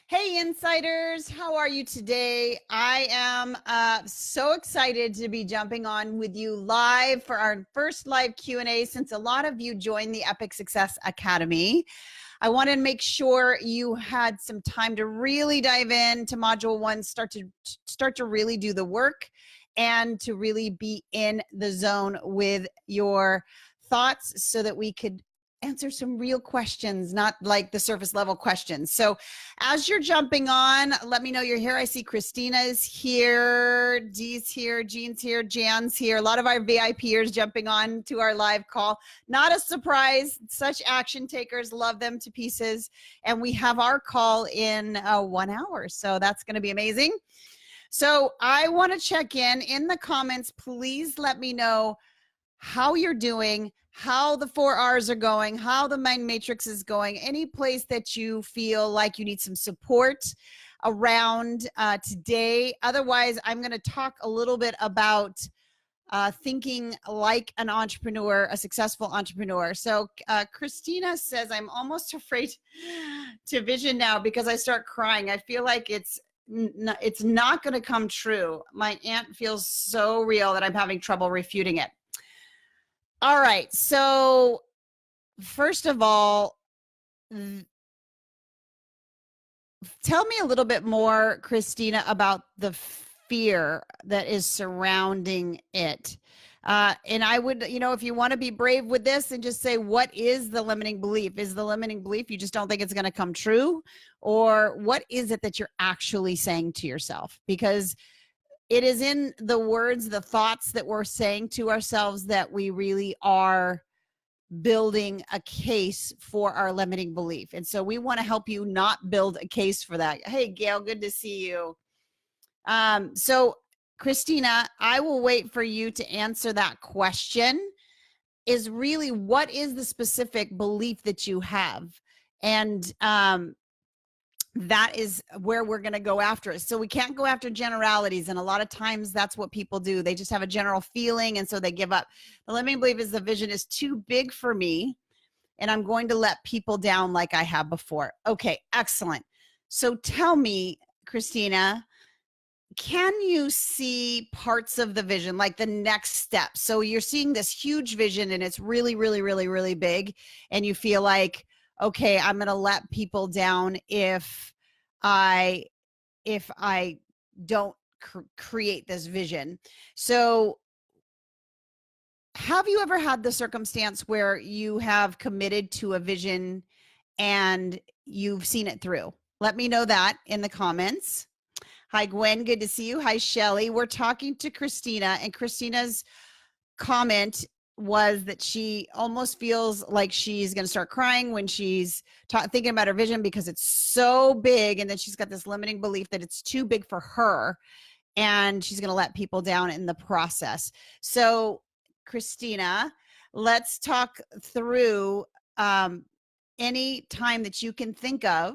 Hey, insiders, how are you today? I am so excited to be jumping on with you live for our first live Q&A since a lot of you joined the Epic Success Academy. I wanted to make sure you had some time to really dive into Module 1, start to really do the work and to really be in the zone with your thoughts so that we could answer some real questions, not like the surface level questions. So as you're jumping on, let me know you're here. I see Christina's here, Dee's here, Jean's here, Jan's here. A lot of our VIPers jumping on to our live call. Not a surprise. Such action takers, love them to pieces. And we have our call in 1 hour. So that's going to be amazing. So I want to check in the comments. Please let me know how you're doing, how the 4 R's are going, how the mind matrix is going, any place that you feel like you need some support around today. Otherwise, I'm going to talk a little bit about thinking like an entrepreneur, a successful entrepreneur. So Christina says, I'm almost afraid to vision now because I start crying. I feel like it's not going to come true. My aunt feels so real that I'm having trouble refuting it. All right. So first of all, tell me a little bit more, Christina, about the fear that is surrounding it. And I would, if you want to be brave with this and just say, what is the limiting belief? Is the limiting belief you just don't think it's going to come true? Or what is it that you're actually saying to yourself? Because it is in the words, the thoughts that we're saying to ourselves that we really are building a case for our limiting belief. And so we want to help you not build a case for that. Hey, Gail, good to see you. So Christina, I will wait for you to answer that question. Is really, what is the specific belief that you have? And that is where we're going to go after it. So we can't go after generalities. And a lot of times that's what people do. They just have a general feeling. And so they give up. The limiting belief is the vision is too big for me. And I'm going to let people down like I have before. Okay, excellent. So tell me, Christina, can you see parts of the vision, like the next step? So you're seeing this huge vision and it's really, really, really, really big. And you feel like, okay, I'm going to let people down if I don't create this vision. So have you ever had the circumstance where you have committed to a vision and you've seen it through? Let me know that in the comments. Hi, Gwen. Good to see you. Hi, Shelly. We're talking to Christina, and Christina's comment was that she almost feels like she's going to start crying when she's thinking about her vision because it's so big, and then she's got this limiting belief that it's too big for her and she's going to let people down in the process. So Christina, let's talk through any time that you can think of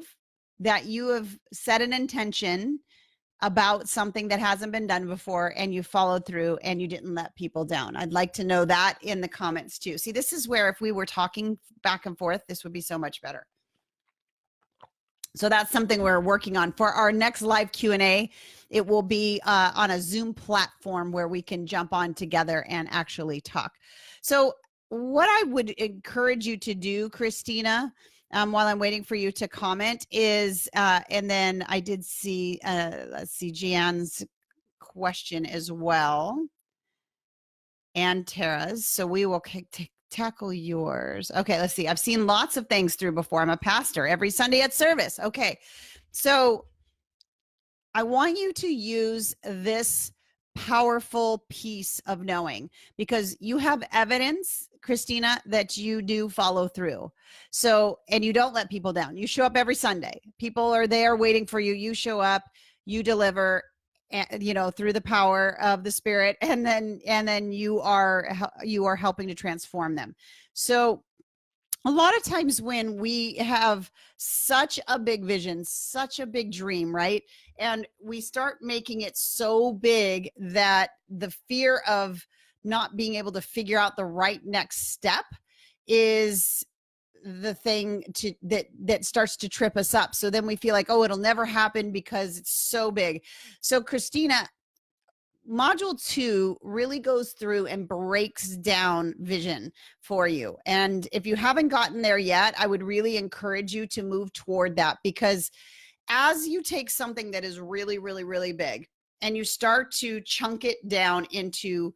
that you have set an intention about something that hasn't been done before and you followed through and you didn't let people down. I'd like to know that in the comments too. See, this is where if we were talking back and forth, this would be so much better. So that's something we're working on. For our next live Q&A, it will be on a Zoom platform where we can jump on together and actually talk. So what I would encourage you to do, Christina, while I'm waiting for you to comment is, and then I did see, let's see, Gian's question as well, and Tara's. So we will tackle yours. Okay, let's see. I've seen lots of things through before. I'm a pastor every Sunday at service. Okay, so I want you to use this powerful piece of knowing because you have evidence, Christina, that you do follow through. So, and you don't let people down. You show up every Sunday. People are there waiting for you. You show up, you deliver, through the power of the Spirit, and then you are helping to transform them. So a lot of times when we have such a big vision, such a big dream, right? And we start making it so big that the fear of not being able to figure out the right next step is the thing that starts to trip us up. So then we feel like, oh, it'll never happen because it's so big. So Christina, module 2 really goes through and breaks down vision for you. And if you haven't gotten there yet, I would really encourage you to move toward that, because as you take something that is really, really, really big and you start to chunk it down into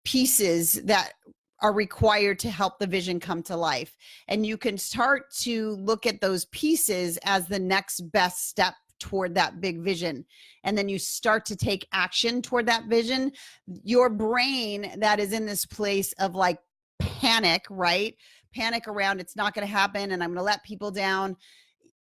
pieces that are required to help the vision come to life, and you can start to look at those pieces as the next best step toward that big vision, and then you start to take action toward that vision, your brain that is in this place of like panic, right? Panic around it's not going to happen and I'm going to let people down.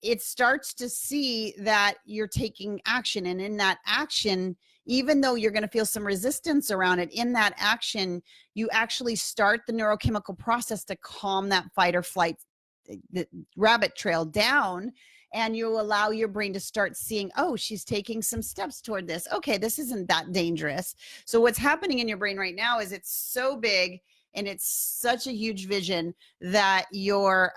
It starts to see that you're taking action, and in that action, even though you're going to feel some resistance around it, in that action, you actually start the neurochemical process to calm that fight or flight, the rabbit trail down, and you allow your brain to start seeing, oh, she's taking some steps toward this. Okay, this isn't that dangerous. So what's happening in your brain right now is it's so big and it's such a huge vision that your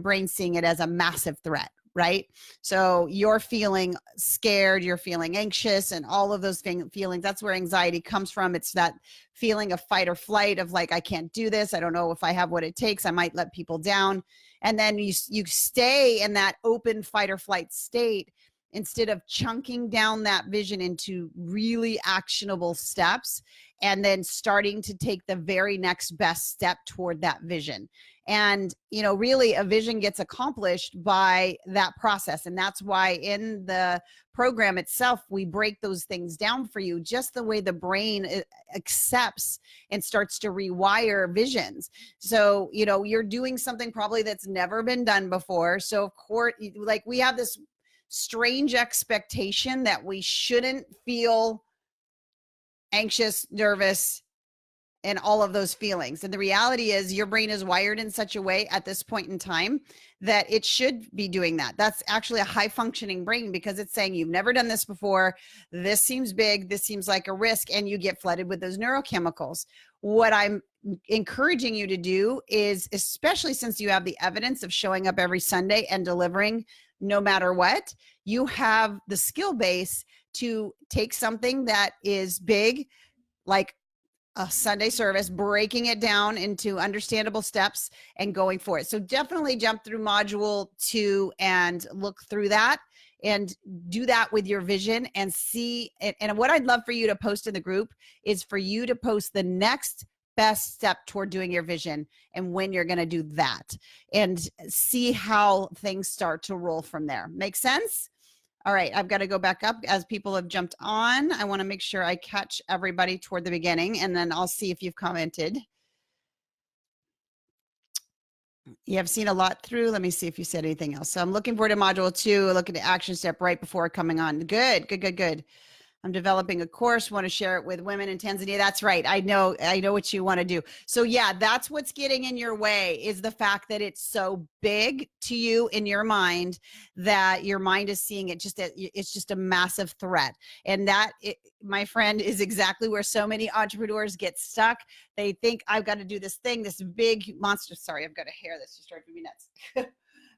brain's seeing it as a massive threat. Right? So you're feeling scared, you're feeling anxious, and all of those feelings, that's where anxiety comes from. It's that feeling of fight or flight of like, I can't do this. I don't know if I have what it takes. I might let people down. And then you stay in that open fight or flight state instead of chunking down that vision into really actionable steps and then starting to take the very next best step toward that vision. And, you know, really a vision gets accomplished by that process. And that's why in the program itself, we break those things down for you, just the way the brain accepts and starts to rewire visions. So, you know, you're doing something probably that's never been done before. So of course, like we have this strange expectation that we shouldn't feel anxious, nervous, and all of those feelings. And the reality is your brain is wired in such a way at this point in time that it should be doing that. That's actually a high functioning brain, because it's saying you've never done this before. This seems big. This seems like a risk. And you get flooded with those neurochemicals. What I'm encouraging you to do is, especially since you have the evidence of showing up every Sunday and delivering no matter what, you have the skill base to take something that is big, like a Sunday service, breaking it down into understandable steps and going for it. So definitely jump through module 2 and look through that and do that with your vision and see it. And what I'd love for you to post in the group is for you to post the next best step toward doing your vision and when you're going to do that, and see how things start to roll from there. Make sense? All right, I've got to go back up as people have jumped on. I want to make sure I catch everybody toward the beginning, and then I'll see if you've commented. You have seen a lot through. Let me see if you said anything else. So I'm looking forward to module 2, look at the action step right before coming on. Good, good, good, good. I'm developing a course, want to share it with women in Tanzania. That's right. I know what you want to do. So yeah, that's what's getting in your way, is the fact that it's so big to you in your mind that your mind is seeing it it's just a massive threat. And that, my friend, is exactly where so many entrepreneurs get stuck. They think, I've got to do this thing, this big monster. Sorry, I've got a hair that's just driving me nuts.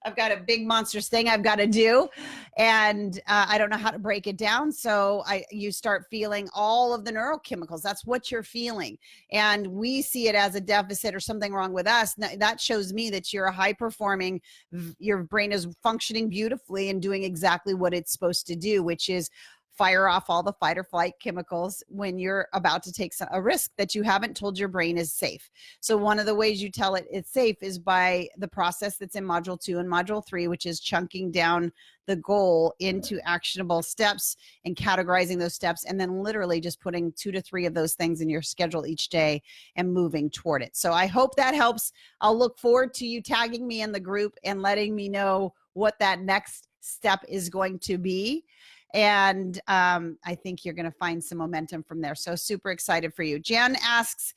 I've got a big monstrous thing I've got to do, and I don't know how to break it down. So you start feeling all of the neurochemicals. That's what you're feeling. And we see it as a deficit or something wrong with us. That shows me that you're a high performing, your brain is functioning beautifully and doing exactly what it's supposed to do, which is fire off all the fight or flight chemicals when you're about to take a risk that you haven't told your brain is safe. So one of the ways you tell it it's safe is by the process that's in module 2 and module 3, which is chunking down the goal into actionable steps and categorizing those steps, and then literally just putting 2 to 3 of those things in your schedule each day and moving toward it. So I hope that helps. I'll look forward to you tagging me in the group and letting me know what that next step is going to be. And I think you're going to find some momentum from there. So super excited for you. Jen asks,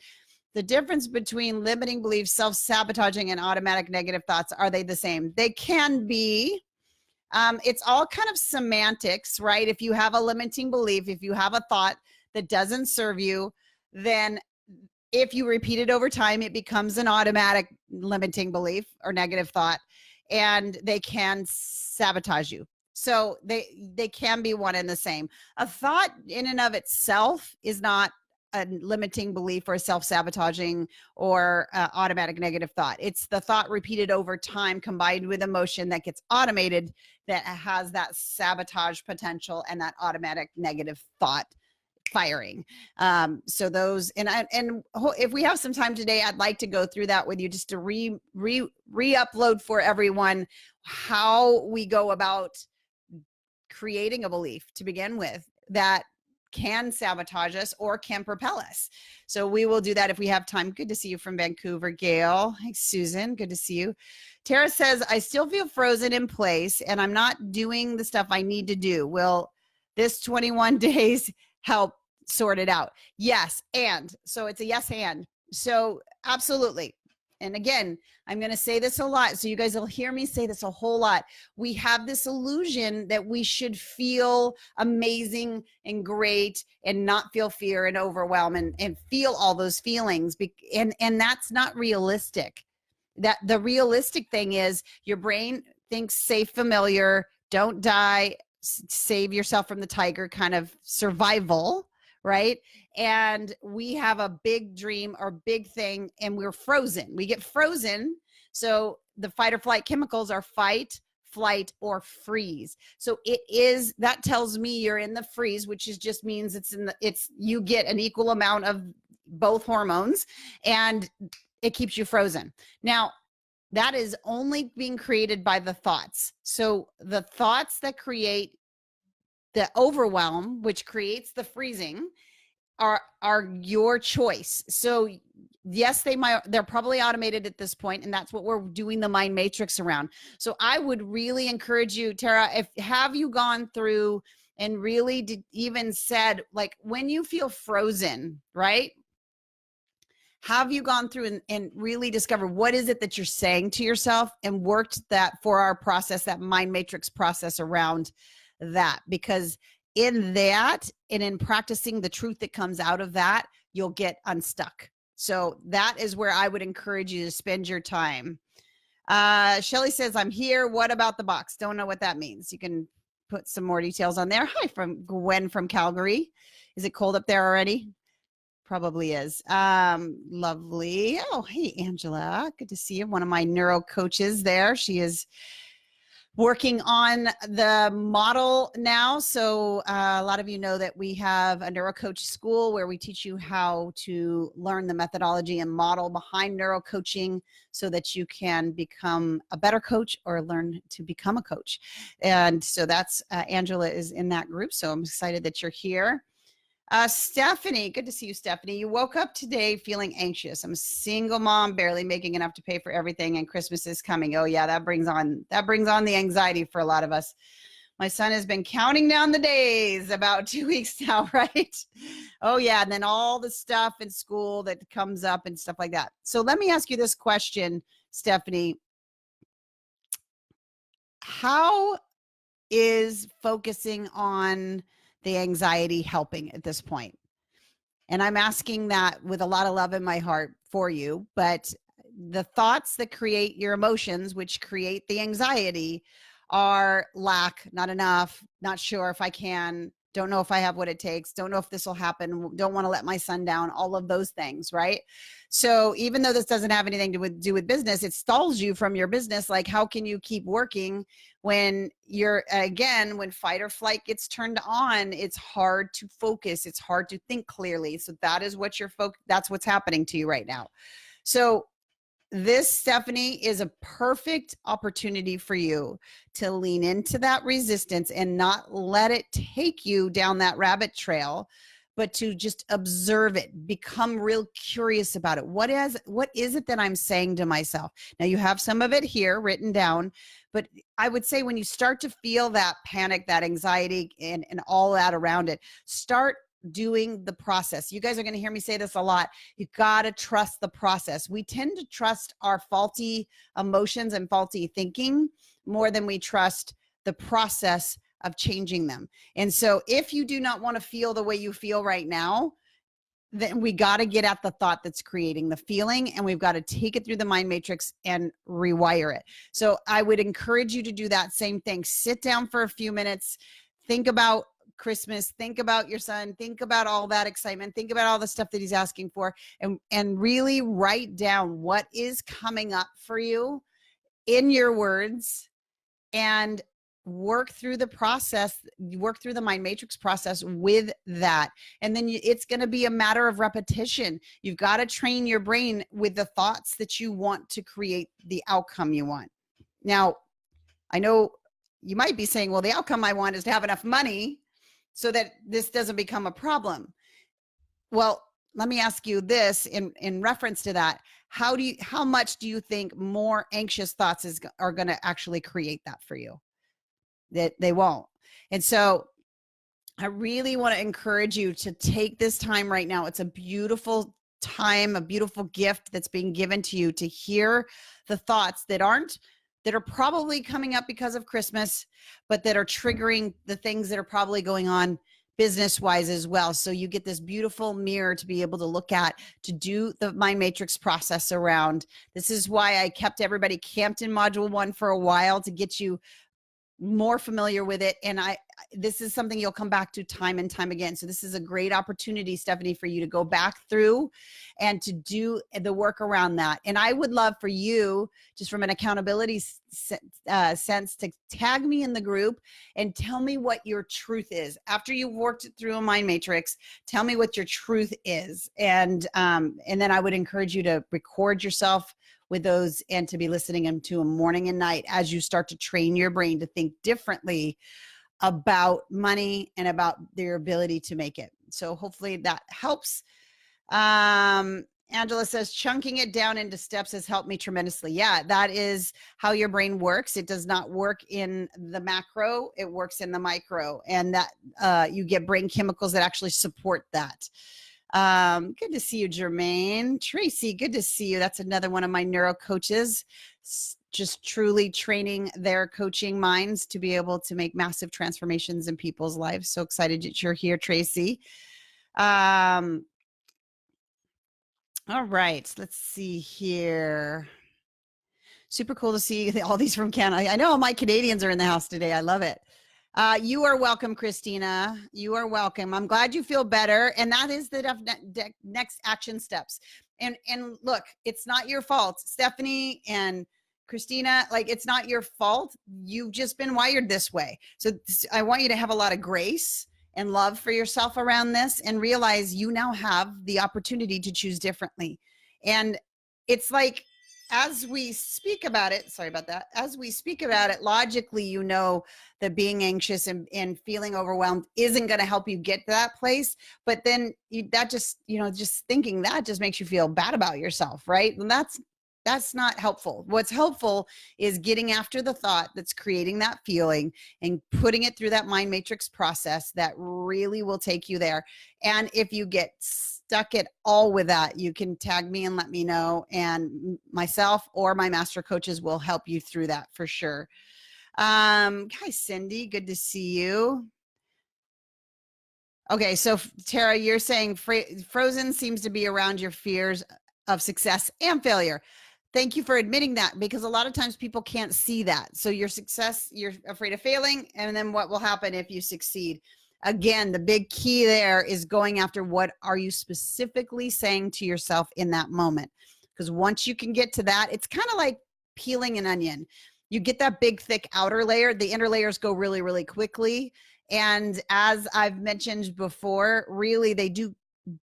the difference between limiting beliefs, self-sabotaging, and automatic negative thoughts, are they the same? They can be. It's all kind of semantics, right? If you have a limiting belief, if you have a thought that doesn't serve you, then if you repeat it over time, it becomes an automatic limiting belief or negative thought, and they can sabotage you. So they can be one and the same. A thought in and of itself is not a limiting belief or self-sabotaging or automatic negative thought. It's the thought repeated over time combined with emotion that gets automated that has that sabotage potential and that automatic negative thought firing. So those, and if we have some time today, I'd like to go through that with you just to re-upload for everyone how we go about creating a belief to begin with that can sabotage us or can propel us. So we will do that if we have time. Good to see you from Vancouver, Gail. Hey, Susan, good to see you. Tara says, I still feel frozen in place and I'm not doing the stuff I need to do. Will this 21 days help sort it out? Yes. And so it's a yes and. So absolutely. And again, I'm going to say this a lot, so you guys will hear me say this a whole lot. We have this illusion that we should feel amazing and great and not feel fear and overwhelm and feel all those feelings. And that's not realistic. That the realistic thing is your brain thinks safe, familiar, don't die, save yourself from the tiger kind of survival, right? And we have a big dream or big thing and we're frozen. We get frozen. So the fight or flight chemicals are fight, flight, or freeze. So that tells me you're in the freeze, which just means you get an equal amount of both hormones and it keeps you frozen. Now, that is only being created by the thoughts. So the thoughts that create the overwhelm, which creates the freezing, are your choice. So yes, they're probably automated at this point, and that's what we're doing the mind matrix around. So I would really encourage you, Tara, have you gone through and really even said, like, when you feel frozen, right? Have you gone through and really discovered what is it that you're saying to yourself and worked that for our process, that mind matrix process around that? Because in that and in practicing the truth that comes out of that, you'll get unstuck. So that is where I would encourage you to spend your time. Shelly says, I'm here. What about the box? Don't know what that means. You can put some more details on there. Hi, from Gwen from Calgary. Is it cold up there already? Probably is. Lovely. Oh, hey, Angela. Good to see you. One of my neuro coaches there. She is working on the model now. So a lot of you know that we have a NeuroCoach school where we teach you how to learn the methodology and model behind neurocoaching so that you can become a better coach or learn to become a coach. And so that's Angela is in that group. So I'm excited that you're here. Stephanie, good to see you, Stephanie. You woke up today feeling anxious. I'm a single mom, barely making enough to pay for everything, and Christmas is coming. Oh yeah, that brings on the anxiety for a lot of us. My son has been counting down the days about 2 weeks now, right? Oh yeah, and then all the stuff in school that comes up and stuff like that. So let me ask you this question, Stephanie. How is focusing on the anxiety helping at this point? And I'm asking that with a lot of love in my heart for you, but the thoughts that create your emotions, which create the anxiety, are lack, not enough, not sure if I can, don't know if I have what it takes, don't know if this will happen, don't want to let my son down, all of those things, right? So even though this doesn't have anything to do with business, it stalls you from your business. Like, how can you keep working when you're, again, when fight or flight gets turned on? It's hard to focus. It's hard to think clearly. So that is what that's what's happening to you right now. So this, Stephanie, is a perfect opportunity for you to lean into that resistance and not let it take you down that rabbit trail, but to just observe it, become real curious about it. What is it that I'm saying to myself? Now you have some of it here written down, but I would say when you start to feel that panic, that anxiety, and all that around it, start doing the process. You guys are going to hear me say this a lot. You got to trust the process. We tend to trust our faulty emotions and faulty thinking more than we trust the process of changing them. And so if you do not want to feel the way you feel right now, then we got to get at the thought that's creating the feeling, and we've got to take it through the mind matrix and rewire it. So I would encourage you to do that same thing. Sit down for a few minutes, think about Christmas, think about your son, think about all that excitement, think about all the stuff that he's asking for, and really write down what is coming up for you in your words, and work through the process, work through the mind matrix process with that. And then it's going to be a matter of repetition. You've got to train your brain with the thoughts that you want to create the outcome you want. Now, I know you might be saying, well, the outcome I want is to have enough money so that this doesn't become a problem. Well, let me ask you this in reference to that. How much do you think more anxious thoughts are going to actually create that for you? That they won't. And so I really want to encourage you to take this time right now. It's a beautiful time, a beautiful gift that's being given to you to hear the thoughts that are probably coming up because of Christmas, but that are triggering the things that are probably going on business-wise as well. So you get this beautiful mirror to be able to look at, to do the mind matrix process around. This is why I kept everybody camped in module 1 for a while, to get you more familiar with it. And this is something you'll come back to time and time again. So this is a great opportunity, Stephanie, for you to go back through and to do the work around that. And I would love for you, just from an accountability sense, to tag me in the group and tell me what your truth is. After you've worked it through a mind matrix, tell me what your truth is. And then I would encourage you to record yourself with those, and to be listening to them morning and night as you start to train your brain to think differently about money and about their ability to make it. So hopefully that helps. Angela says, chunking it down into steps has helped me tremendously. Yeah, that is how your brain works. It does not work in the macro, it works in the micro, and that you get brain chemicals that actually support that. Good to see you, Jermaine. Tracy, good to see you. That's another one of my neuro coaches, just truly training their coaching minds to be able to make massive transformations in people's lives. So excited that you're here, Tracy. All right, let's see here. Super cool to see all these from Canada. I know all my Canadians are in the house today. I love it. You are welcome, Christina. You are welcome. I'm glad you feel better. And that is the next action steps. And look, it's not your fault, Stephanie and Christina. Like, it's not your fault. You've just been wired this way. So I want you to have a lot of grace and love for yourself around this, and realize you now have the opportunity to choose differently. And it's like, as we speak about it, sorry about that, as we speak about it, logically, you know that being anxious and feeling overwhelmed isn't going to help you get to that place. But then that just, just thinking that just makes you feel bad about yourself, right? And that's not helpful. What's helpful is getting after the thought that's creating that feeling and putting it through that mind matrix process that really will take you there. And if you get stuck at all with that, you can tag me and let me know, and myself or my master coaches will help you through that for sure. Hi, Cindy, good to see you. Okay, so Tara, you're saying frozen seems to be around your fears of success and failure. Thank you for admitting that, because a lot of times people can't see that. So your success, you're afraid of failing, and then what will happen if you succeed? Again, the big key there is going after what are you specifically saying to yourself in that moment. Because once you can get to that, it's kind of like peeling an onion. You get that big, thick outer layer. The inner layers go really, really quickly. And as I've mentioned before, really, they do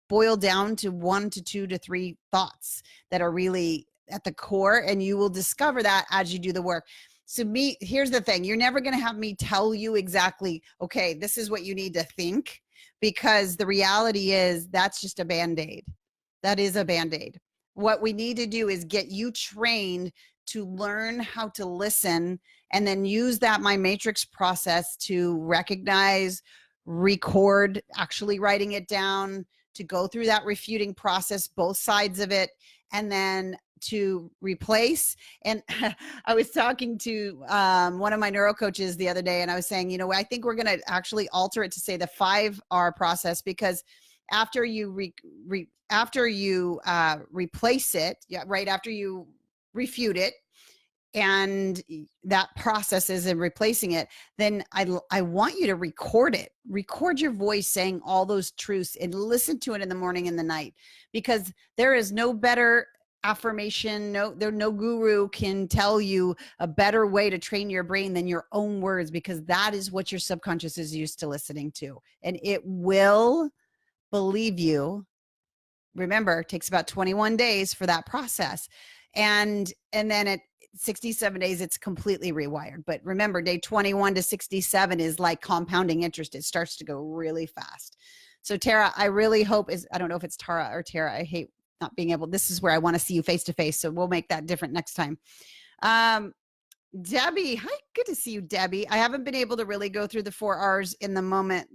boil down to 1 to 2 to 3 thoughts that are really at the core. And you will discover that as you do the work. So here's the thing. You're never going to have me tell you exactly, okay, this is what you need to think, because the reality is that's just a Band-Aid. That is a Band-Aid. What we need to do is get you trained to learn how to listen, and then use that mind matrix process to recognize, record, actually writing it down, to go through that refuting process, both sides of it, and then to replace. And I was talking to one of my neuro coaches the other day, and I was saying, I think we're going to actually alter it to say the 5R process, because after you replace it, right after you refute it, and that process is in replacing it, then I want you to record it. Record your voice saying all those truths and listen to it in the morning and the night, because there is no better affirmation. No guru can tell you a better way to train your brain than your own words, because that is what your subconscious is used to listening to, and it will believe you. Remember, it takes about 21 days for that process. And then at 67 days, it's completely rewired. But remember, day 21 to 67 is like compounding interest. It starts to go really fast. So Tara, I really hope I don't know if it's Tara or Tara. I hate not being able, this is where I want to see you face to face. So we'll make that different next time. Debbie, hi, good to see you, Debbie. I haven't been able to really go through the 4 R's in the moment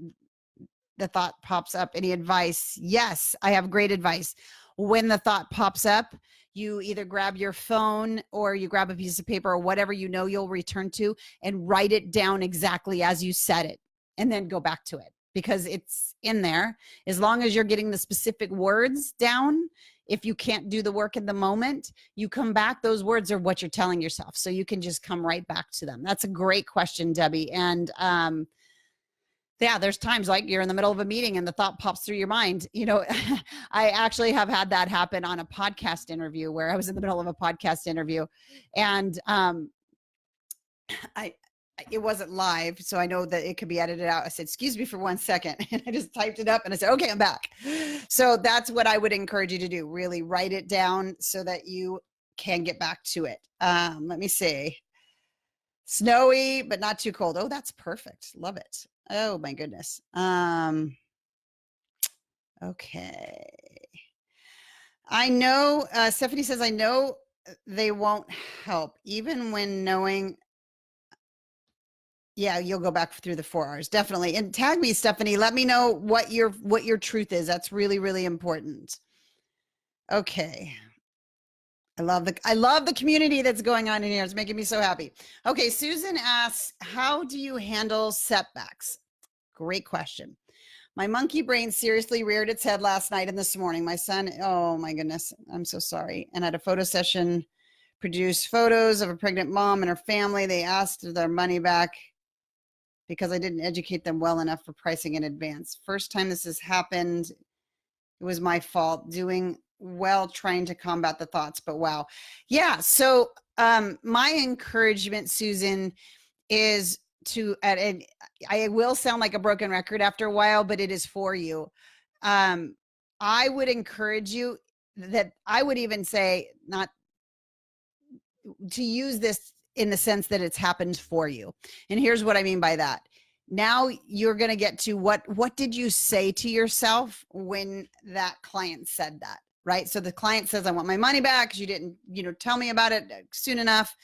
the thought pops up. Any advice? Yes, I have great advice. When the thought pops up, you either grab your phone or you grab a piece of paper or whatever you know you'll return to, and write it down exactly as you said it, and then go back to it, because it's in there. As long as you're getting the specific words down, if you can't do the work in the moment, you come back. Those words are what you're telling yourself. So you can just come right back to them. That's a great question, Debbie. And yeah, there's times like you're in the middle of a meeting and the thought pops through your mind. You know, I actually have had that happen on a podcast interview, where I was in the middle of a podcast interview, and it wasn't live, so I know that it could be edited out. I said, "Excuse me for 1 second," and I just typed it up and I said, "Okay, I'm back." So that's what I would encourage you to do. Really write it down so that you can get back to it. Let me see. Snowy, but not too cold. Oh, that's perfect. Love it. Oh my goodness. Okay. I know, Stephanie says, I know they won't help, even when knowing. Yeah, you'll go back through the 4 R's, definitely. And tag me, Stephanie. Let me know what your truth is. That's really, really important. Okay. I love the community that's going on in here. It's making me so happy. Okay, Susan asks, how do you handle setbacks? Great question. My monkey brain seriously reared its head last night and this morning. My son, oh my goodness, I'm so sorry. And at a photo session, produced photos of a pregnant mom and her family. They asked for their money back because I didn't educate them well enough for pricing in advance. First time this has happened. It was my fault. Doing well trying to combat the thoughts, but wow. Yeah. So my encouragement, Susan, is to, and I will sound like a broken record after a while, but it is for you. I would encourage you that I would even say not to use this in the sense that it's happened for you. And here's what I mean by that. Now you're going to get to what did you say to yourself when that client said that, right? So the client says, I want my money back because you didn't, tell me about it soon enough.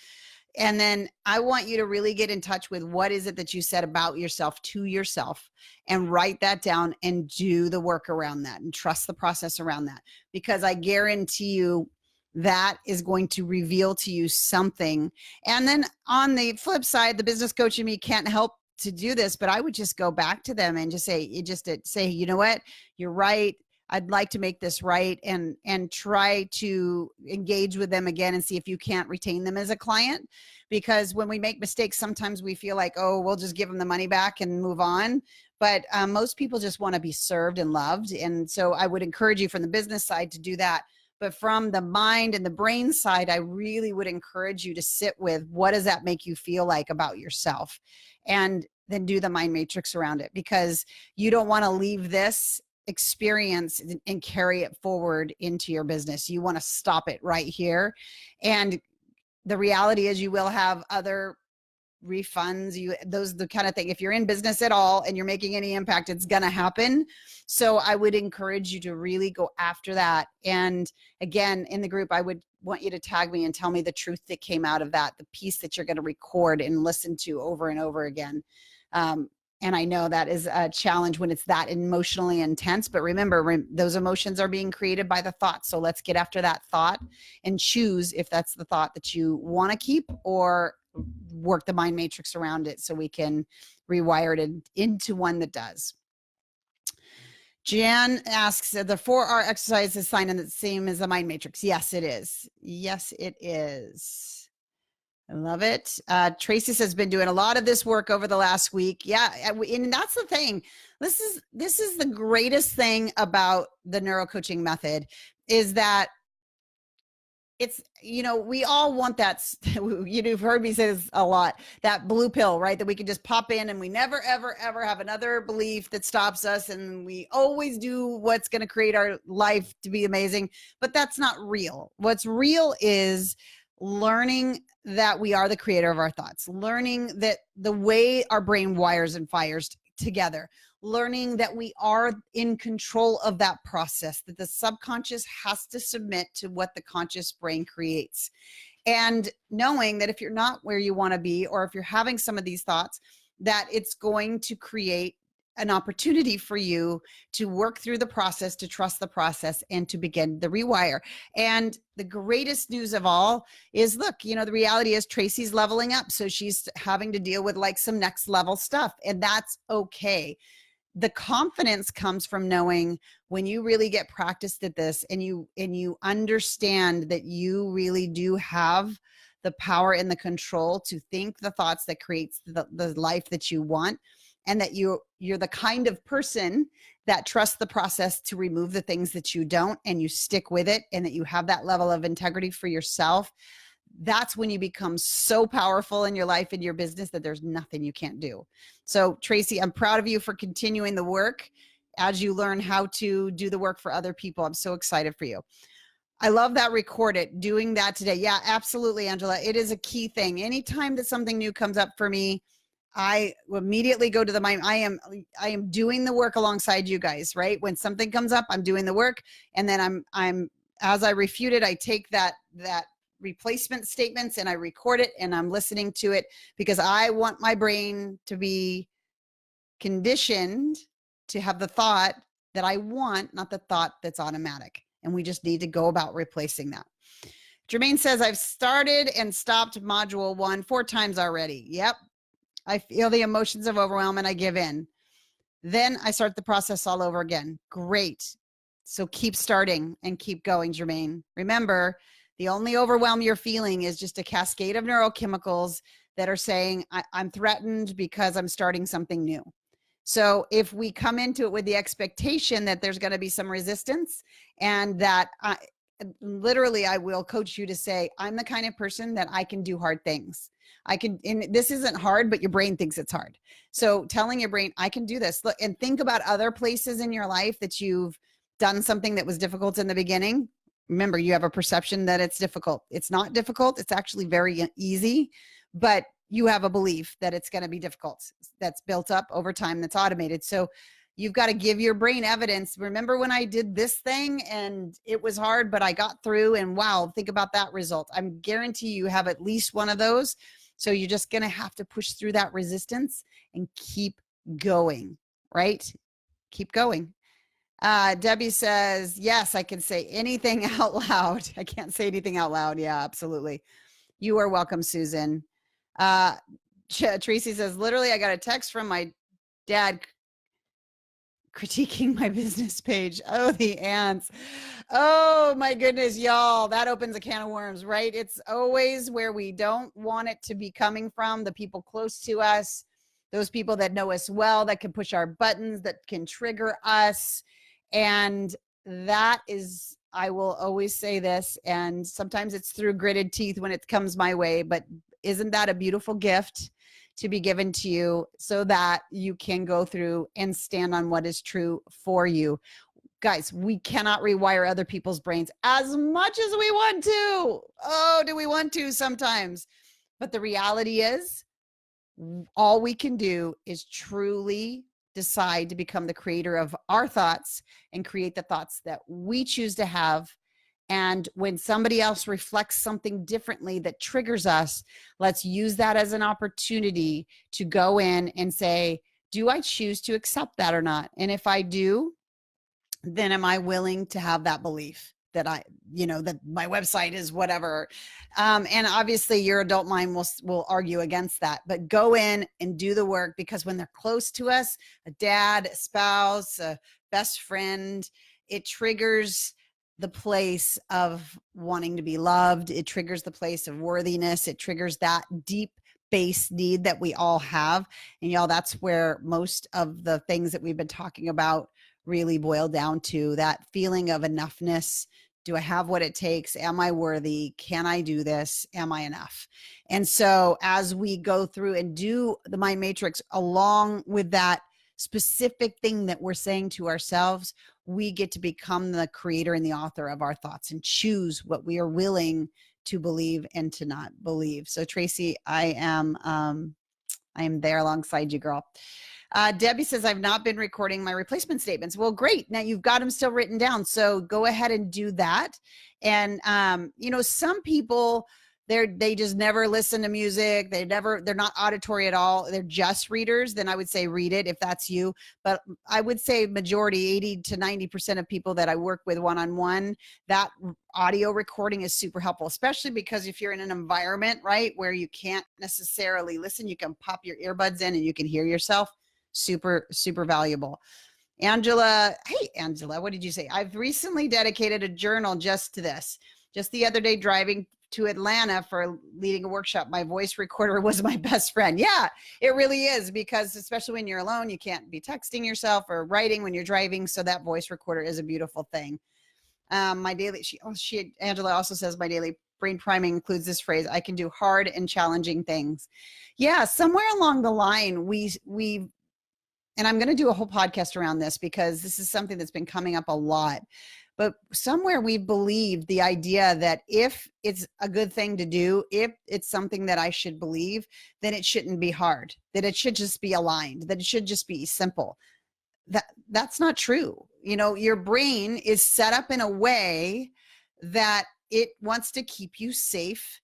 And then I want you to really get in touch with what is it that you said about yourself to yourself, and write that down and do the work around that and trust the process around that. Because I guarantee you that is going to reveal to you something. And then on the flip side, the business coach in me can't help to do this, but I would just go back to them and just say, you know what, you're right. I'd like to make this right, and try to engage with them again and see if you can't retain them as a client. Because when we make mistakes, sometimes we feel like, oh, we'll just give them the money back and move on. But most people just want to be served and loved. And so I would encourage you from the business side to do that. But from the mind and the brain side, I really would encourage you to sit with, what does that make you feel like about yourself? And then do the mind matrix around it, because you don't want to leave this experience and carry it forward into your business. You want to stop it right here. And the reality is you will have other refunds, the kind of thing. If you're in business at all and you're making any impact, it's going to happen. So I would encourage you to really go after that. And again, in the group, I would want you to tag me and tell me the truth that came out of that, the piece that you're going to record and listen to over and over again. And I know that is a challenge when it's that emotionally intense, but remember, those emotions are being created by the thought. So let's get after that thought and choose if that's the thought that you want to keep, or work the mind matrix around it so we can rewire it into one that does. Jan asks, the 4R exercise is signed in the same as the mind matrix. Yes, it is. Yes, it is. I love it. Tracy says, been doing a lot of this work over the last week. Yeah. And that's the thing. This is the greatest thing about the neurocoaching method is that it's, we all want that, you've heard me say this a lot, that blue pill, right? That we can just pop in and we never, ever, ever have another belief that stops us. And we always do what's going to create our life to be amazing, but that's not real. What's real is learning that we are the creator of our thoughts, learning that the way our brain wires and fires together, learning that we are in control of that process, that the subconscious has to submit to what the conscious brain creates. And knowing that if you're not where you want to be, or if you're having some of these thoughts, that it's going to create an opportunity for you to work through the process, to trust the process, and to begin the rewire. And the greatest news of all is, look, the reality is Tracy's leveling up. So she's having to deal with like some next level stuff, and that's okay. The confidence comes from knowing when you really get practiced at this and you understand that you really do have the power and the control to think the thoughts that creates the life that you want, and that you're the kind of person that trusts the process to remove the things that you don't, and you stick with it, and that you have that level of integrity for yourself. That's when you become so powerful in your life and your business that there's nothing you can't do. So Tracy, I'm proud of you for continuing the work as you learn how to do the work for other people. I'm so excited for you. I love that. Record it, doing that today. Yeah, absolutely, Angela. It is a key thing. Anytime that something new comes up for me, I immediately go to the mind. I am doing the work alongside you guys, right? When something comes up, I'm doing the work. And then I'm as I refute it, I take that replacement statements and I record it, and I'm listening to it because I want my brain to be conditioned to have the thought that I want, not the thought that's automatic. And we just need to go about replacing that. Jermaine says, I've started and stopped module 1 4 times already. Yep. I feel the emotions of overwhelm and I give in. Then I start the process all over again. Great. So keep starting and keep going, Jermaine. Remember, the only overwhelm you're feeling is just a cascade of neurochemicals that are saying, I'm threatened because I'm starting something new. So if we come into it with the expectation that there's going to be some resistance, and that literally I will coach you to say, I'm the kind of person that I can do hard things. I can, and this isn't hard, but your brain thinks it's hard. So telling your brain, I can do this. Look, and think about other places in your life that you've done something that was difficult in the beginning. Remember, you have a perception that it's difficult. It's not difficult. It's actually very easy, but you have a belief that it's going to be difficult. That's built up over time. That's automated. So you've got to give your brain evidence. Remember when I did this thing and it was hard, but I got through, and wow, think about that result. I'm guarantee you have at least one of those. So you're just going to have to push through that resistance and keep going, right? Keep going. Debbie says, yes, I can say anything out loud. I can't say anything out loud. Yeah, absolutely. You are welcome, Susan. Tracy says, literally, I got a text from my dad critiquing my business page. Oh, the ants. Oh my goodness, y'all. That opens a can of worms, right? It's always where we don't want it to be coming from, the people close to us, those people that know us well, that can push our buttons, that can trigger us. And that is, I will always say this, and sometimes it's through gritted teeth when it comes my way, but isn't that a beautiful gift to be given to you so that you can go through and stand on what is true for you? Guys, we cannot rewire other people's brains as much as we want to. Oh, do we want to sometimes? But the reality is, all we can do is truly decide to become the creator of our thoughts and create the thoughts that we choose to have. And when somebody else reflects something differently that triggers us, let's use that as an opportunity to go in and say, do I choose to accept that or not? And if I do, then am I willing to have that belief? that that my website is whatever. And obviously your adult mind will argue against that, but go in and do the work, because when they're close to us, a dad, a spouse, a best friend, it triggers the place of wanting to be loved. It triggers the place of worthiness. It triggers that deep base need that we all have. And y'all, that's where most of the things that we've been talking about really boil down to, that feeling of enoughness. Do I have what it takes? Am I worthy? Can I do this? Am I enough? And so as we go through and do the mind matrix along with that specific thing that we're saying to ourselves, we get to become the creator and the author of our thoughts and choose what we are willing to believe and to not believe. So Tracy, I am there alongside you, girl. Debbie says, I've not been recording my replacement statements. Well, great. Now you've got them still written down. So go ahead and do that. And, some people, they just never listen to music. They're not auditory at all. They're just readers. Then I would say read it if that's you. But I would say majority, 80 to 90% of people that I work with one-on-one, that audio recording is super helpful, especially because if you're in an environment, right, where you can't necessarily listen, you can pop your earbuds in and you can hear yourself. Super, super valuable. Angela, hey, Angela, what did you say? I've recently dedicated a journal just to this. Just the other day, driving to Atlanta for leading a workshop, my voice recorder was my best friend. Yeah, it really is, because especially when you're alone, you can't be texting yourself or writing when you're driving. So that voice recorder is a beautiful thing. Angela also says, my daily brain priming includes this phrase, I can do hard and challenging things. Yeah, somewhere along the line, and I'm going to do a whole podcast around this because this is something that's been coming up a lot. But somewhere we believe the idea that if it's a good thing to do, if it's something that I should believe, then it shouldn't be hard, that it should just be aligned, that it should just be simple. That's not true. Your brain is set up in a way that it wants to keep you safe,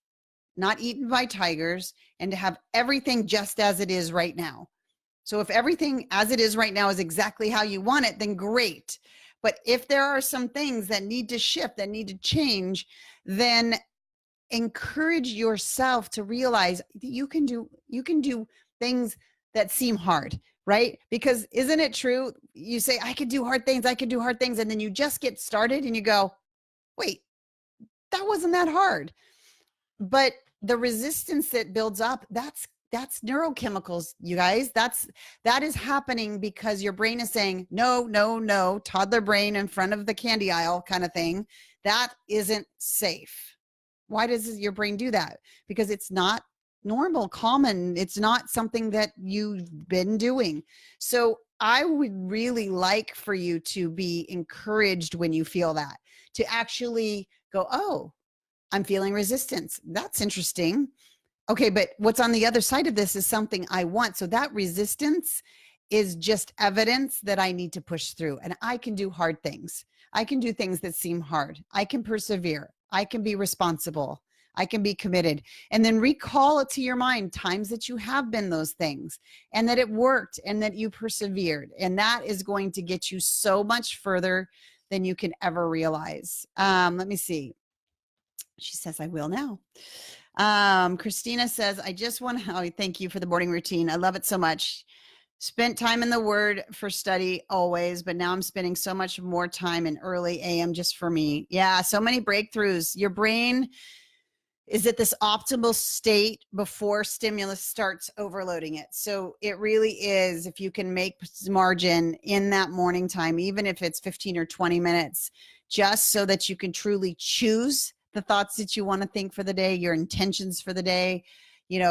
not eaten by tigers, and to have everything just as it is right now. So if everything as it is right now is exactly how you want it, then great. But if there are some things that need to shift, that need to change, then encourage yourself to realize that you can do things that seem hard, right? Because isn't it true? You say, I could do hard things. And then you just get started and you go, wait, that wasn't that hard. But the resistance that builds up, that's neurochemicals, you guys. That is happening because your brain is saying, no, toddler brain in front of the candy aisle kind of thing. That isn't safe. Why does your brain do that? Because it's not normal, common. It's not something that you've been doing. So I would really like for you to be encouraged when you feel that, to actually go, oh, I'm feeling resistance. That's interesting. Okay, but what's on the other side of this is something I want. So that resistance is just evidence that I need to push through, and I can do hard things. I can do things that seem hard. I can persevere. I can be responsible. I can be committed. And then recall it to your mind times that you have been those things and that it worked and that you persevered. And that is going to get you so much further than you can ever realize. Let me see. She says, I will now. Christina says, I just want to thank you for the morning routine. I love it so much. Spent time in the Word for study always, but now I'm spending so much more time in early AM just for me. Yeah, so many breakthroughs. Your brain is at this optimal state before stimulus starts overloading it. So it really is, if you can make margin in that morning time, even if it's 15 or 20 minutes, just so that you can truly choose the thoughts that you want to think for the day, your intentions for the day.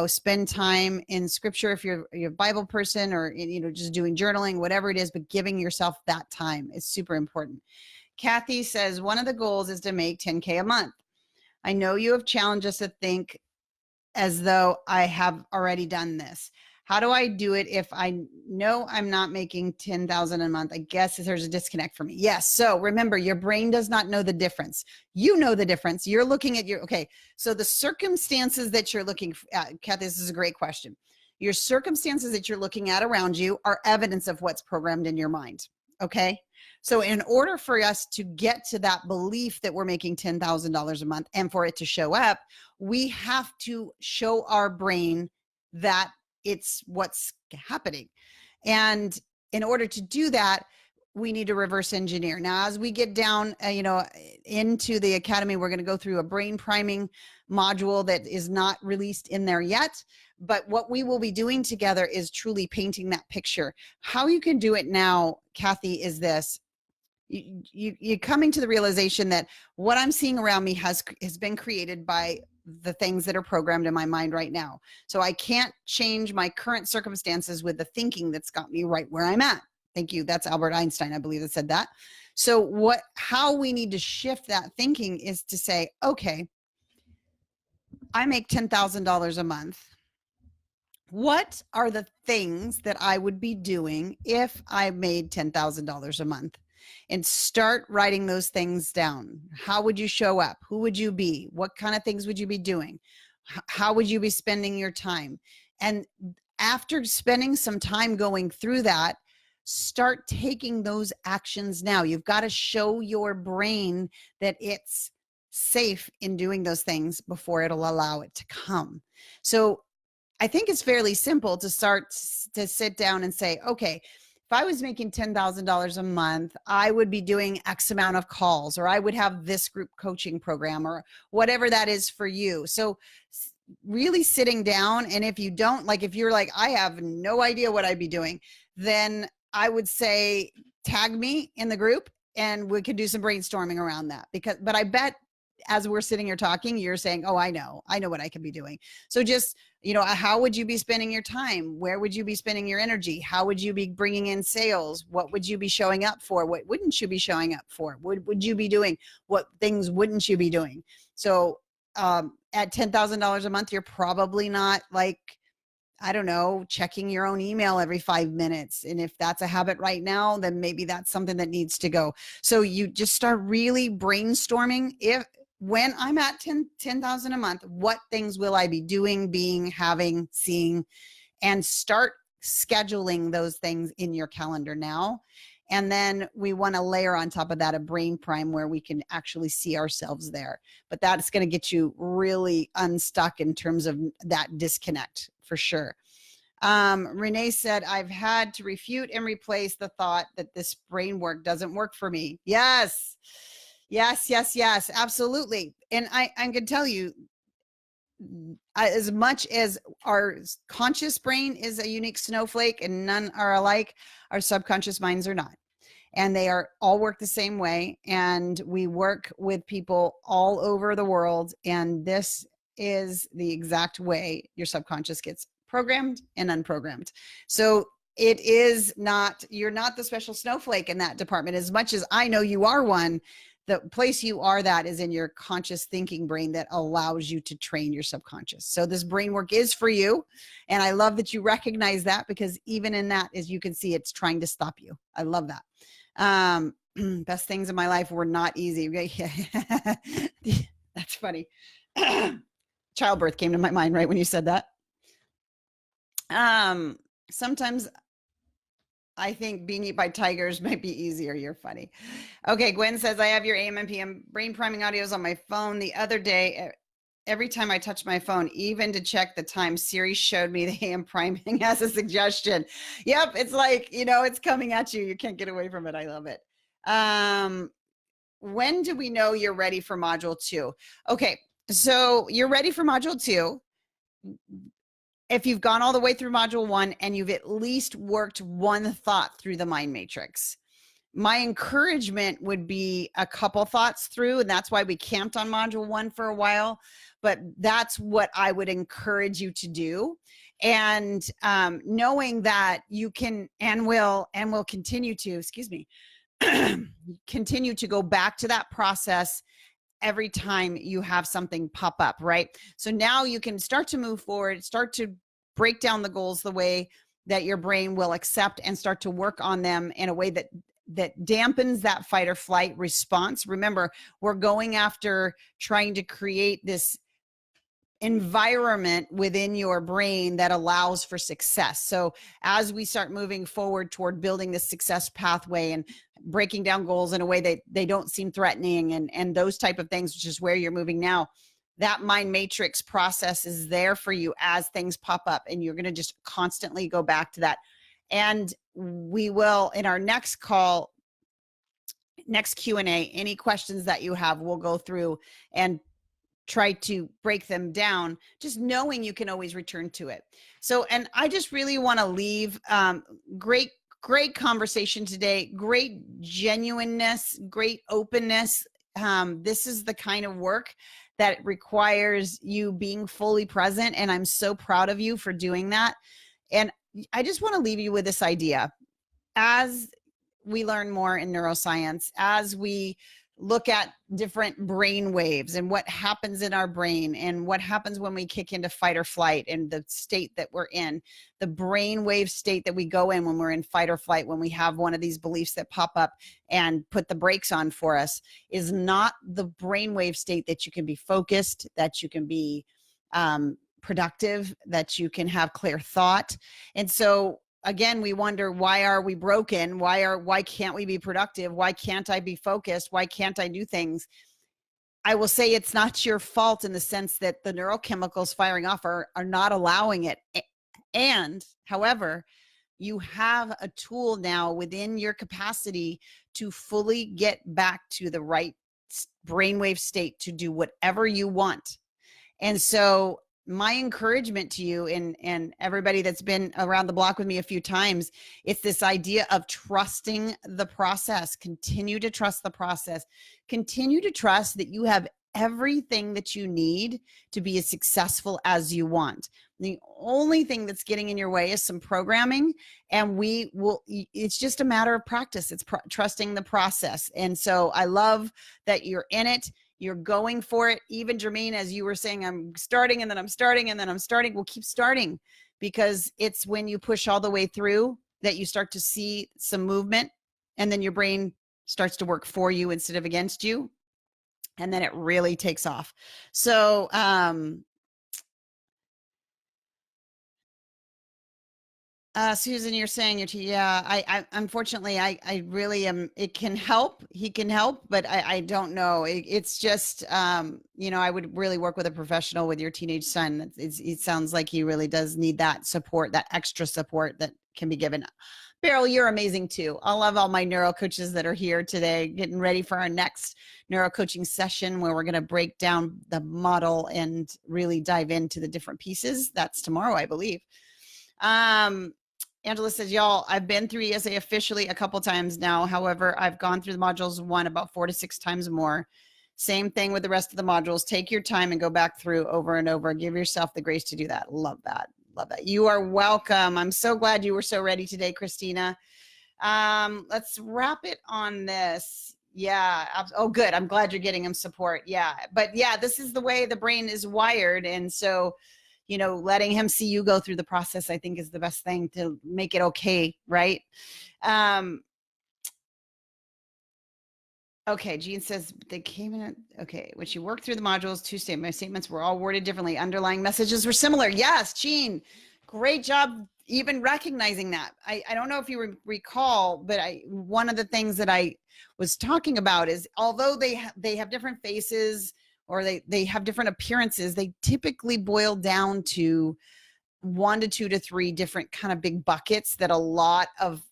Spend time in scripture if you're a Bible person, or, just doing journaling, whatever it is, but giving yourself that time is super important. Kathy says, one of the goals is to make 10K a month. I know you have challenged us to think as though I have already done this. How do I do it if I know I'm not making 10,000 a month? I guess there's a disconnect for me. Yes. So remember, your brain does not know the difference. You know the difference. You're looking at so the circumstances that you're looking at, Kathy, this is a great question. Your circumstances that you're looking at around you are evidence of what's programmed in your mind. Okay. So in order for us to get to that belief that we're making $10,000 a month and for it to show up, we have to show our brain that it's what's happening. And in order to do that, we need to reverse engineer. Now, as we get down, into the academy, we're going to go through a brain priming module that is not released in there yet. But what we will be doing together is truly painting that picture. How you can do it now, Kathy, is this. You're coming to the realization that what I'm seeing around me has been created by the things that are programmed in my mind right now. So I can't change my current circumstances with the thinking that's got me right where I'm at. Thank you. That's Albert Einstein, I believe, that said that. So how we need to shift that thinking is to say, okay, I make $10,000 a month. What are the things that I would be doing if I made $10,000 a month? And start writing those things down. How would you show up? Who would you be? What kind of things would you be doing? How would you be spending your time? And after spending some time going through that, start taking those actions now. You've got to show your brain that it's safe in doing those things before it'll allow it to come. So I think it's fairly simple to start to sit down and say, okay, if I was making $10,000 a month, I would be doing X amount of calls, or I would have this group coaching program, or whatever that is for you. So really sitting down, and if you don't, like, if you're like, I have no idea what I'd be doing, then I would say tag me in the group and we could do some brainstorming around that. But I bet as we're sitting here talking, you're saying, oh, I know what I could be doing. So just, how would you be spending your time? Where would you be spending your energy? How would you be bringing in sales? What would you be showing up for? What wouldn't you be showing up for? What would you be doing? What things wouldn't you be doing? So at $10,000 a month, you're probably not like, I don't know, checking your own email every 5 minutes. And if that's a habit right now, then maybe that's something that needs to go. So you just start really brainstorming. When I'm at 10,000 a month, what things will I be doing, being, having, seeing, and start scheduling those things in your calendar now. And then we want to layer on top of that a brain prime where we can actually see ourselves there. But that's going to get you really unstuck in terms of that disconnect for sure. Renee said, I've had to refute and replace the thought that this brain work doesn't work for me. Yes. Yes, absolutely. And I can tell you, as much as our conscious brain is a unique snowflake and none are alike, our subconscious minds are not. And they all work the same way. And we work with people all over the world. And this is the exact way your subconscious gets programmed and unprogrammed. So it is not, you're not the special snowflake in that department. As much as I know you are one, the place you are that is in your conscious thinking brain that allows you to train your subconscious. So this brain work is for you. And I love that you recognize that, because even in that, as you can see, it's trying to stop you. I love that. Best things in my life were not easy. That's funny. Childbirth came to my mind right when you said that. Sometimes I think being eaten by tigers might be easier. You're funny. Okay, Gwen says, I have your AM and PM brain priming audios on my phone. The other day, every time I touch my phone, even to check the time, Siri showed me the AM priming as a suggestion. Yep, it's like, it's coming at you. You can't get away from it. I love it. When do we know you're ready for module 2? Okay, so you're ready for module 2. If you've gone all the way through module 1 and you've at least worked one thought through the mind matrix. My encouragement would be a couple thoughts through, and that's why we camped on module 1 for a while, but that's what I would encourage you to do. And knowing that you can and will continue to, continue to go back to that process every time you have something pop up, right? So now you can start to move forward, start to break down the goals the way that your brain will accept, and start to work on them in a way that dampens that fight or flight response. Remember, we're going after trying to create this environment within your brain that allows for success. So as we start moving forward toward building this success pathway and breaking down goals in a way that they don't seem threatening and those type of things, which is where you're moving now, that mind matrix process is there for you as things pop up, and you're going to just constantly go back to that. And we will, in our next call, next Q&A, any questions that you have, we'll go through and try to break them down, just knowing you can always return to it. So, and I just really want to leave great conversation today, great genuineness, great openness. This is the kind of work that requires you being fully present, and I'm so proud of you for doing that. And I just want to leave you with this idea. As we learn more in neuroscience, as we look at different brain waves and what happens in our brain and what happens when we kick into fight or flight and the state that we're in, the brain wave state that we go in when we're in fight or flight, when we have one of these beliefs that pop up and put the brakes on for us, is not the brain wave state that you can be focused, that you can be productive, that you can have clear thought. And so again, we wonder, why are we broken? Why can't we be productive? Why can't I be focused? Why can't I do things? I will say it's not your fault in the sense that the neurochemicals firing off are not allowing it. And however, you have a tool now within your capacity to fully get back to the right brainwave state to do whatever you want. And so my encouragement to you and everybody that's been around the block with me a few times, it's this idea of trusting the process. Continue to trust the process. Continue to trust that you have everything that you need to be as successful as you want. The only thing that's getting in your way is some programming, and it's just a matter of practice. It's trusting the process. And so I love that you're in it. You're going for it. Even Jermaine, as you were saying, I'm starting and then I'm starting and then I'm starting. We'll keep starting, because it's when you push all the way through that you start to see some movement, and then your brain starts to work for you instead of against you. And then it really takes off. So, Susan, you're saying I unfortunately, I really am. It can help. He can help, but I don't know. It's just, I would really work with a professional with your teenage son. It sounds like he really does need that support, that extra support that can be given. Beryl, you're amazing too. I love all my neuro coaches that are here today, getting ready for our next neuro coaching session where we're going to break down the model and really dive into the different pieces. That's tomorrow, I believe. Angela says, y'all, I've been through ESA officially a couple times now. However, I've gone through the modules about 4 to 6 times more. Same thing with the rest of the modules. Take your time and go back through over and over. Give yourself the grace to do that. Love that. Love that. You are welcome. I'm so glad you were so ready today, Christina. Let's wrap it on this. Yeah. Oh, good. I'm glad you're getting him support. Yeah. But yeah, this is the way the brain is wired. And so, letting him see you go through the process, I think, is the best thing to make it okay, right? Okay, Jean says they came in. Okay, when she worked through the modules, my statements were all worded differently. Underlying messages were similar. Yes, Jean, great job even recognizing that. I don't know if you recall, but one of the things that I was talking about is, although they have different faces, or they have different appearances, they typically boil down to 1 to 2 to 3 different kind of big buckets that a lot of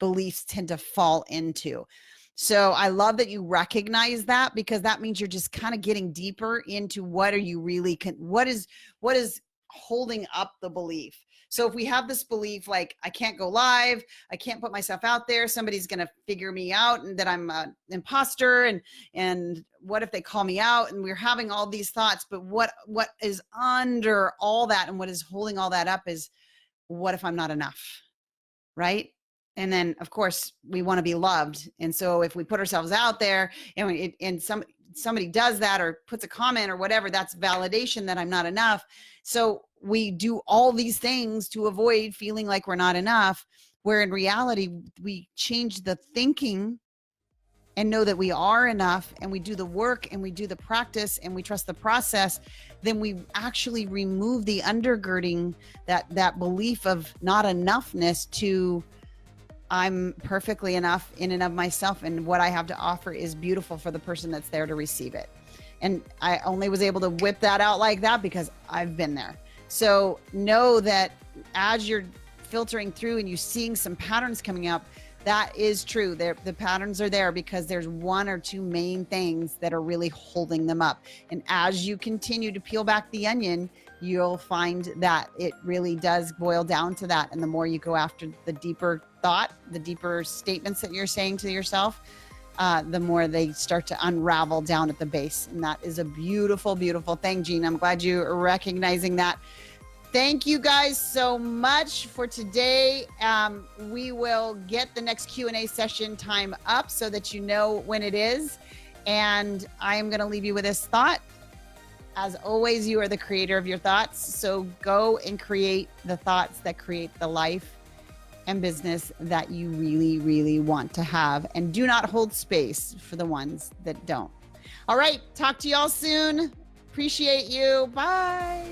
beliefs tend to fall into. So I love that you recognize that, because that means you're just kind of getting deeper into what is holding up the belief. So if we have this belief, like, I can't go live, I can't put myself out there, somebody's going to figure me out, and that I'm an imposter, and what if they call me out? And we're having all these thoughts, but what is under all that, and what is holding all that up is, what if I'm not enough, right? And then, of course, we want to be loved. And so if we put ourselves out there and somebody does that or puts a comment or whatever, that's validation that I'm not enough. So we do all these things to avoid feeling like we're not enough, where in reality, we change the thinking and know that we are enough, and we do the work and we do the practice and we trust the process, then we actually remove the undergirding, that belief of not enoughness, to I'm perfectly enough in and of myself, and what I have to offer is beautiful for the person that's there to receive it. And I only was able to whip that out like that because I've been there. So know that as you're filtering through and you're seeing some patterns coming up, that is true. The patterns are there because there's one or two main things that are really holding them up. And as you continue to peel back the onion, you'll find that it really does boil down to that. And the more you go after the deeper thought, the deeper statements that you're saying to yourself, the more they start to unravel down at the base. And that is a beautiful, beautiful thing, Jean. I'm glad you're recognizing that. Thank you guys so much for today. We will get the next Q&A session time up so that you know when it is. And I am going to leave you with this thought. As always, you are the creator of your thoughts. So go and create the thoughts that create the life and business that you really, really want to have. And do not hold space for the ones that don't. All right. Talk to y'all soon. Appreciate you. Bye.